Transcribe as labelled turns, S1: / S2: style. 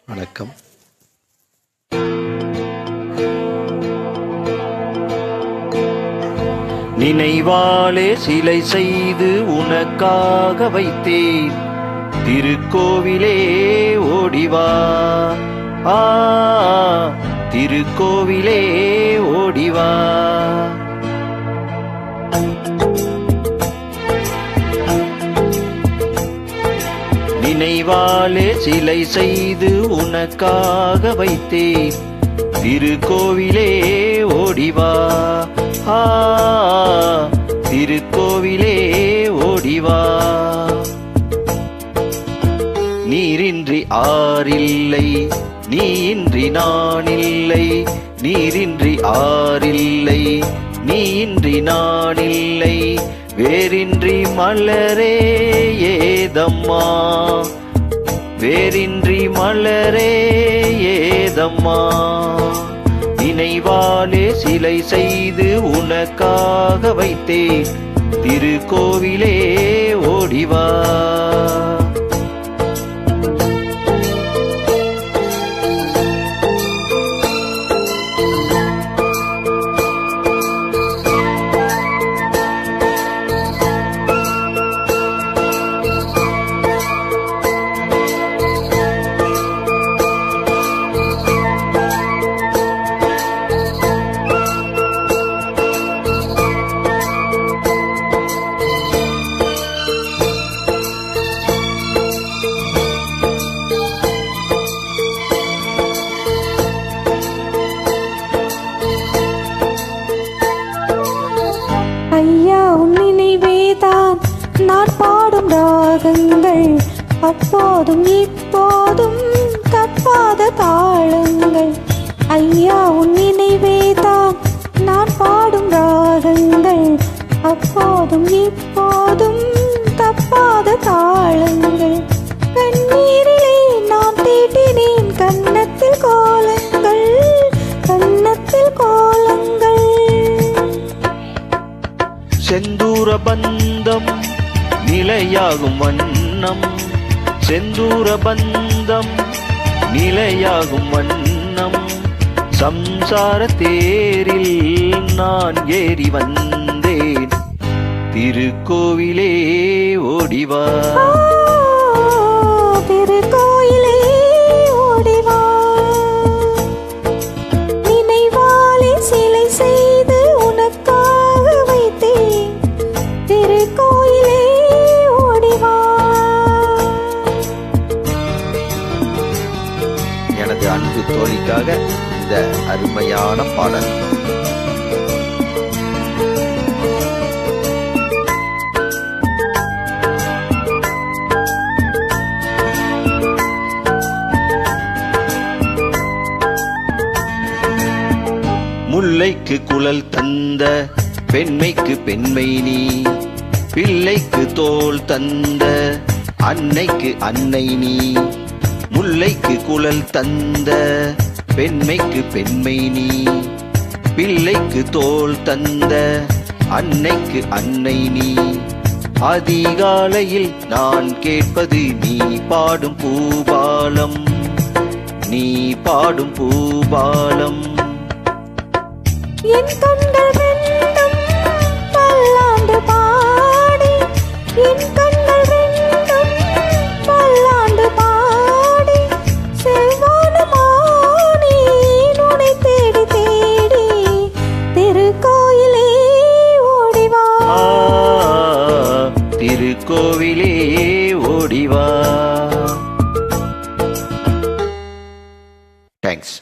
S1: வணக்கம்.
S2: நினைவாலே சிலை செய்து உனக்காக வைத்தேன், திருக்கோவிலே ஓடிவா. திருக்கோவிலே ஓடிவா. நினைவாலே சிலை செய்து உனக்காக வைத்தேன், திருக்கோவிலே ஓடிவா. திருக்கோவிலே ஓடிவா. நீரின்றி ஆறில்லை, நீயின்றி நானில்லை. நீரின்றி ஆறில்லை, நீயின்றி நானில்லை. வேரின்றி மலரே ஏதம்மா, வேரின்றி மலரே ஏதம்மா. நினைவாலே சிலை செய்து உனக்காக வைத்தேன், திருக்கோவிலே ஓடிவா.
S3: ஐயா உன் நினைவேதான் நான் பாடும் ராகங்கள், அப்போதும் இப்போதும் தப்பாத தாளங்கள். ஐயா உன் நினைவேதான் நான் பாடும் ராகங்கள், அப்போதும் இப்போதும் தப்பாத தாளங்கள். கண்ணீரிலே நான் தீட்டினேன் கன்னத்தில் கோலங்கள், கன்னத்தில் கோலங்கள்.
S2: செந்தூர பந்தம் நிலையாகும் வண்ணம், செந்தூர பந்தம் நிலையாகும் வண்ணம். சம்சார தேரில் நான் ஏறி வந்தேன், திருக்கோவிலே ஓடிவா.
S3: திருக்கோயிலே ஓடிவா. நினைவாலே சிலை செய்து உனக்காக வைத்தேன், திருக்கோயிலே ஓடிவா.
S1: எனது அன்பு தோழிக்காக இந்த அருமையான பாடல்.
S2: முல்லைக்கு குழல் தந்த பெண்மைக்கு பெண்மை நீ, பிள்ளைக்கு தோள் தந்த அன்னைக்கு அன்னை நீ. முல்லைக்கு குழல் தந்த பெண்மைக்கு பெண்மை நீ, பிள்ளைக்கு தோள் தந்த அன்னைக்கு அன்னை நீ. அதிகாலையில் நான் கேட்பது நீ பாடும் பூபாலம், நீ பாடும் பூபாலம்.
S3: என் கண்கள் ரெண்டும் பல்லாண்டு பாடி, என் கண்கள் ரெண்டும் பல்லாண்டு பாடி, செவ்வானமானே உன்னை தேடி தேடி, திருக்கோயிலே ஓடிவா.
S2: திருக்கோவிலே ஓடிவா.
S1: தேங்க்ஸ்.